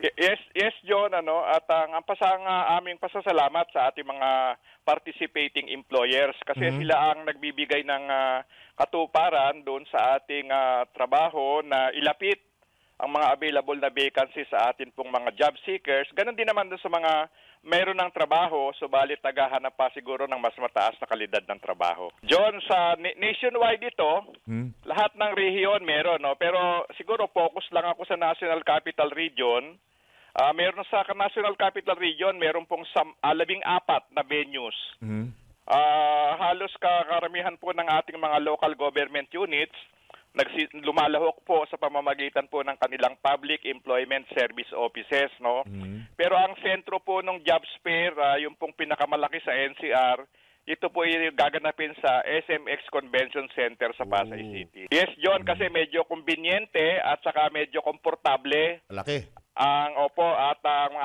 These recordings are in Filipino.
Yes, John, at ang aming pasasalamat sa ating mga participating employers kasi sila ang nagbibigay ng katuparan doon sa ating trabaho na ilapit ang mga available na vacancies sa atin pong mga job seekers. Ganon din naman doon sa mga mayroon ng trabaho, subalit naghahanap pa siguro ng mas mataas na kalidad ng trabaho. John, sa nationwide ito, lahat ng rehiyon meron, no? Pero siguro focus lang ako sa National Capital Region. Meron sa National Capital Region, meron pong 14 na venues. Halos karamihan po ng ating mga local government units lumalahok po sa pamamagitan po ng kanilang public employment service offices, no? Pero ang sentro po ng jobs fair, yung pong pinakamalaki sa NCR, ito po yung gaganapin sa SMX Convention Center sa Pasay City. Yes, John, kasi medyo kumbinyente at saka medyo komportable. Laki. Ang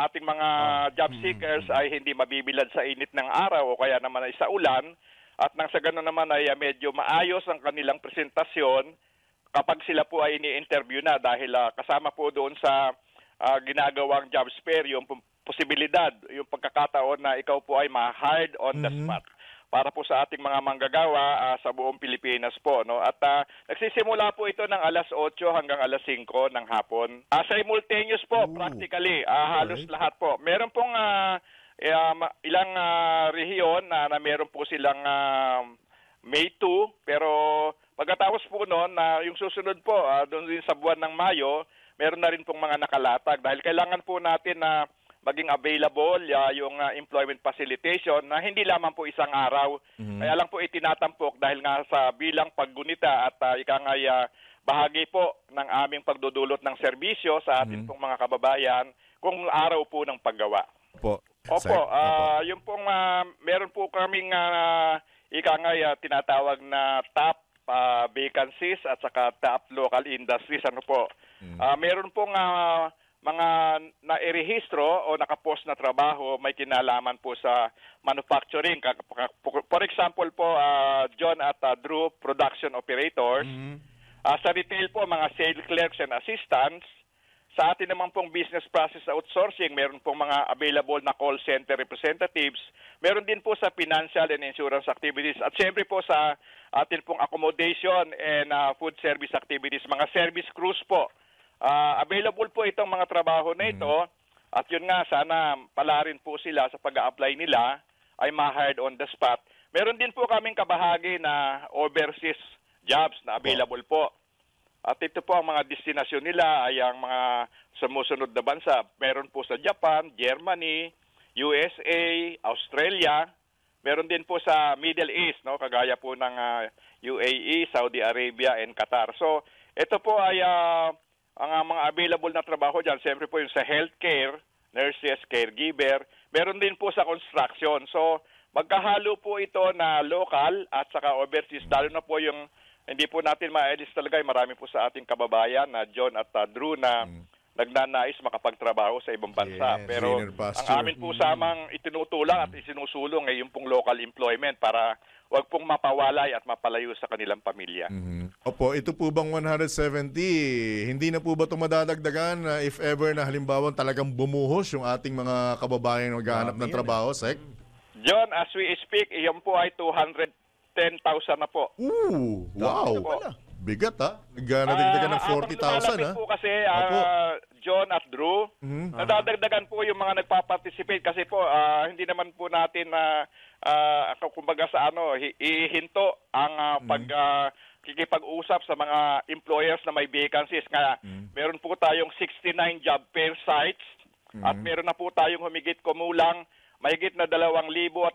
ating mga job seekers ay hindi mabibilad sa init ng araw o kaya naman ay sa ulan, at nang sa ganoon naman ay medyo maayos ang kanilang presentasyon kapag sila po ay ini-interview na, dahil kasama po doon sa ginagawang jobs fair yung posibilidad, yung pagkakataon na ikaw po ay ma-hired on the spot para po sa ating mga manggagawa sa buong Pilipinas po, no? At nagsisimula po ito ng alas 8 hanggang alas 5 ng hapon. Simultaneous po, practically, halos lahat po. Meron pong ilang rehiyon na meron po silang May 2, pero pagkatapos po noon, yung susunod po, doon din sa buwan ng Mayo, meron na rin pong mga nakalatag dahil kailangan po natin na maging available yung employment facilitation na hindi lamang po isang araw. Kaya lang po itinatampok dahil nga sa bilang paggunita at bahagi po ng aming pagdudulot ng serbisyo sa ating pong mga kababayan kung araw po ng paggawa. Opo, yung pong meron po kaming tinatawag na top vacancies at saka top local industries. Meron pong mga nairehistro o nakapost na trabaho may kinalaman po sa manufacturing. For example po, John at Drew, production operators. Sa retail po, mga sales clerks and assistants. Sa atin naman pong business process outsourcing, meron pong mga available na call center representatives. Meron din po sa financial and insurance activities. At siyempre po sa atin pong accommodation and food service activities, mga service crews po. Available po itong mga trabaho na ito. At yun nga, sana pala rin po sila sa pag-a-apply nila ay ma-hired on the spot. Meron din po kaming kabahagi na overseas jobs na available po. At ito po ang mga destinasyon nila ay ang mga sumusunod na bansa. Meron po sa Japan, Germany, USA, Australia. Meron din po sa Middle East, no, kagaya po ng UAE, Saudi Arabia, and Qatar. So, ito po ay ang mga available na trabaho dyan. Siyempre po yung sa healthcare, nurses, caregiver. Meron din po sa construction. So, magkahalo po ito na local at saka overseas. Lalo na po yung hindi po natin ma-edit talaga. Marami po sa ating kababayan na John at Drew na nagnanais makapagtrabaho sa ibang bansa. Pero ang amin po samang itinutulak at isinusulong ay yung pong local employment para wag pong mapawalay at mapalayo sa kanilang pamilya. Opo, ito po bang 170, hindi na po ba ito madadagdagan if ever na halimbawa talagang bumuhos yung ating mga kababayan na maghahanap ng trabaho, Sec? John, as we speak, iyon po ay 210,000 na po. Wow! Bigat nagdagdagan ng 40,000 po kasi, John at Drew, nadadagdagan po yung mga nagpa-participate kasi po hindi naman po natin kumbaga sa ihinto ang kikipag-usap sa mga employers na may vacancies. Kaya meron po tayong 69 job fair sites at meron na po tayong humigit kumulang mahigit na 2,200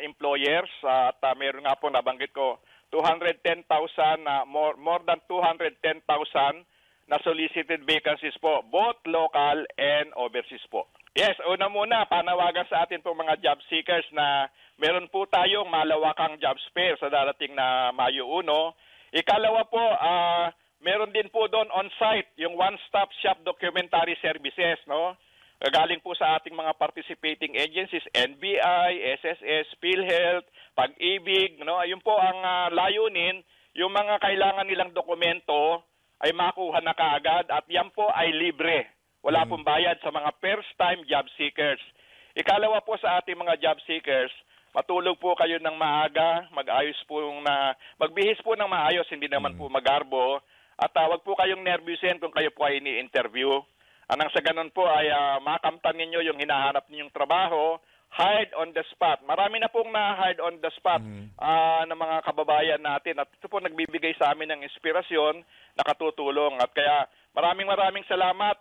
employers at meron nga po nabanggit ko 210,000 more than 210,000 na solicited vacancies po, both local and overseas po. Yes, una muna, panawagan sa atin po mga job seekers na meron po tayong malawakang jobs fair sa darating na Mayo 1. Ikalawa po, meron din po doon on-site yung one-stop shop documentary services, no? Galing po sa ating mga participating agencies, NBI, SSS, PhilHealth, Pag-ibig, no? Ayun po ang layunin, yung mga kailangan nilang dokumento ay makuha na kaagad at yan po ay libre. wala pong bayad sa mga first-time job seekers. Ikalawa po sa ating mga job seekers, matulog po kayo ng maaga, magbihis po ng maayos, hindi naman po magarbo, at wag po kayong nervyusin kung kayo po ay ini-interview. Anang sa ganun po ay makamtan ninyo yung hinahanap ninyong trabaho, hired on the spot. Marami na pong na-hired on the spot ng mga kababayan natin, at ito po nagbibigay sa amin ng inspirasyon, nakatutulong. At kaya maraming salamat,